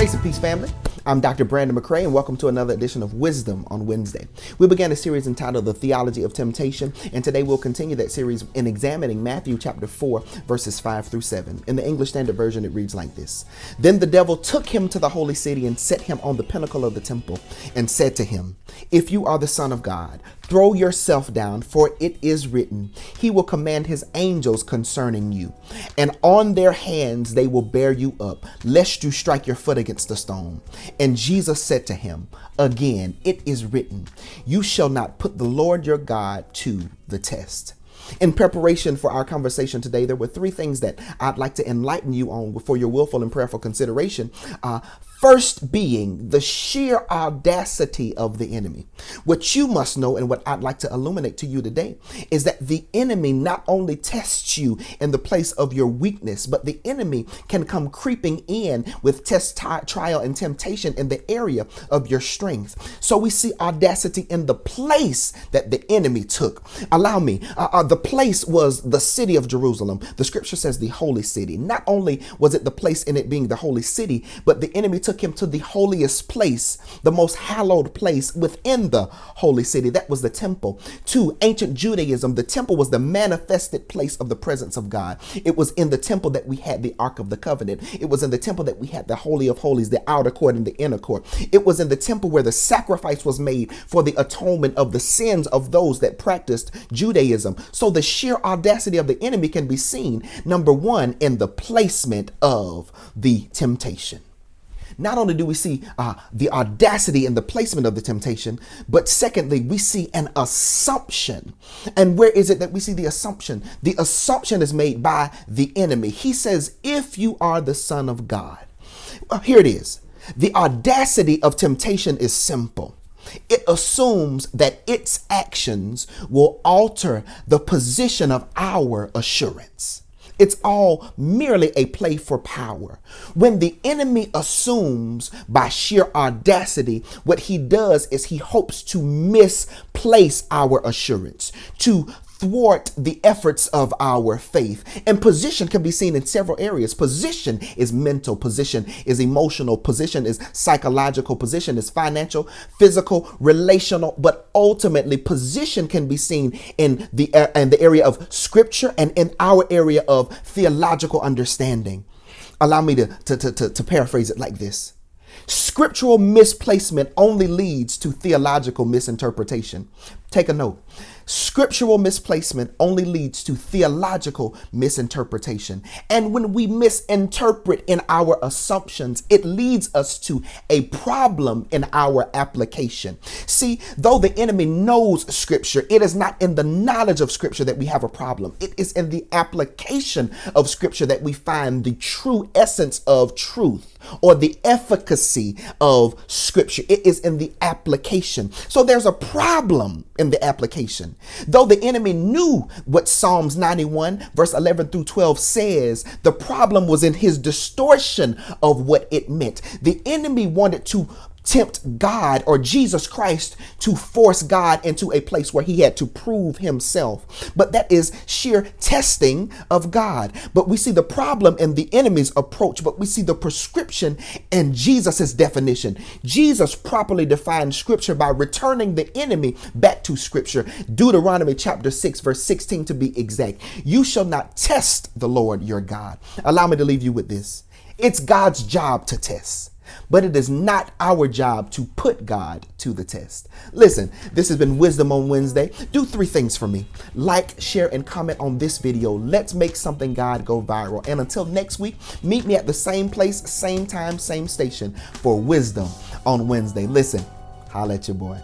Grace and peace, family. I'm Dr. Brandon McCrae, and welcome to another edition of Wisdom on Wednesday. We began a series entitled The Theology of Temptation, and today we'll continue that series in examining Matthew chapter 4, verses 5 through 7. In the English Standard Version, it reads like this. Then the devil took him to the holy city and set him on the pinnacle of the temple and said to him, "If you are the Son of God, throw yourself down, for it is written, he will command his angels concerning you, and on their hands they will bear you up, lest you strike your foot against a stone." And Jesus said to him, "Again, it is written, you shall not put the Lord your God to the test." In preparation for our conversation today, there were three things that I'd like to enlighten you on for your willful and prayerful consideration. First being the sheer audacity of the enemy. What you must know, and what I'd like to illuminate to you today, is that the enemy not only tests you in the place of your weakness, but the enemy can come creeping in with test, trial, and temptation in the area of your strength. So we see audacity in the place that the enemy took. Allow me, the place was the city of Jerusalem. The scripture says the holy city. Not only was it the place in it being the holy city, but the enemy took him to the holiest place, the most hallowed place within the holy city. That was the temple. To ancient Judaism, the temple was the manifested place of the presence of God. It was in the temple that we had the Ark of the Covenant. It was in the temple that we had the Holy of Holies, the outer court and the inner court. It was in the temple where the sacrifice was made for the atonement of the sins of those that practiced Judaism. So the sheer audacity of the enemy can be seen, number one, in the placement of the temptation. Not only do we see the audacity and the placement of the temptation, but secondly, we see an assumption. And where is it that we see the assumption? The assumption is made by the enemy. He says, "If you are the Son of God." Here it is. The audacity of temptation is simple. It assumes that its actions will alter the position of our assurance. It's all merely a play for power. When the enemy assumes by sheer audacity, what he does is he hopes to misplace our assurance, to thwart the efforts of our faith. And position can be seen in several areas. Position is mental, position is emotional, position is psychological, position is financial, physical, relational, but ultimately position can be seen in the area of scripture and in our area of theological understanding. Allow me to paraphrase it like this. Scriptural misplacement only leads to theological misinterpretation. Take a note. Scriptural misplacement only leads to theological misinterpretation. And when we misinterpret in our assumptions, it leads us to a problem in our application. See, though the enemy knows Scripture, it is not in the knowledge of Scripture that we have a problem. It is in the application of Scripture that we find the true essence of truth, or the efficacy of Scripture. It is in the application. So there's a problem in the application. Though the enemy knew what Psalms 91 verse 11 through 12 says, the problem was in his distortion of what it meant. The enemy wanted to tempt God or Jesus Christ to force God into a place where he had to prove himself. But that is sheer testing of God. But we see the problem in the enemy's approach, but we see the prescription in Jesus's definition. Jesus properly defined Scripture by returning the enemy back to Scripture. Deuteronomy chapter 6 verse 16 to be exact. You shall not test the Lord your God. Allow me to leave you with this. It's God's job to test, but it is not our job to put God to the test. Listen, this has been Wisdom on Wednesday. Do three things for me. Like, share, and comment on this video. Let's make something God go viral. And until next week, meet me at the same place, same time, same station for Wisdom on Wednesday. Listen, holla at your boy.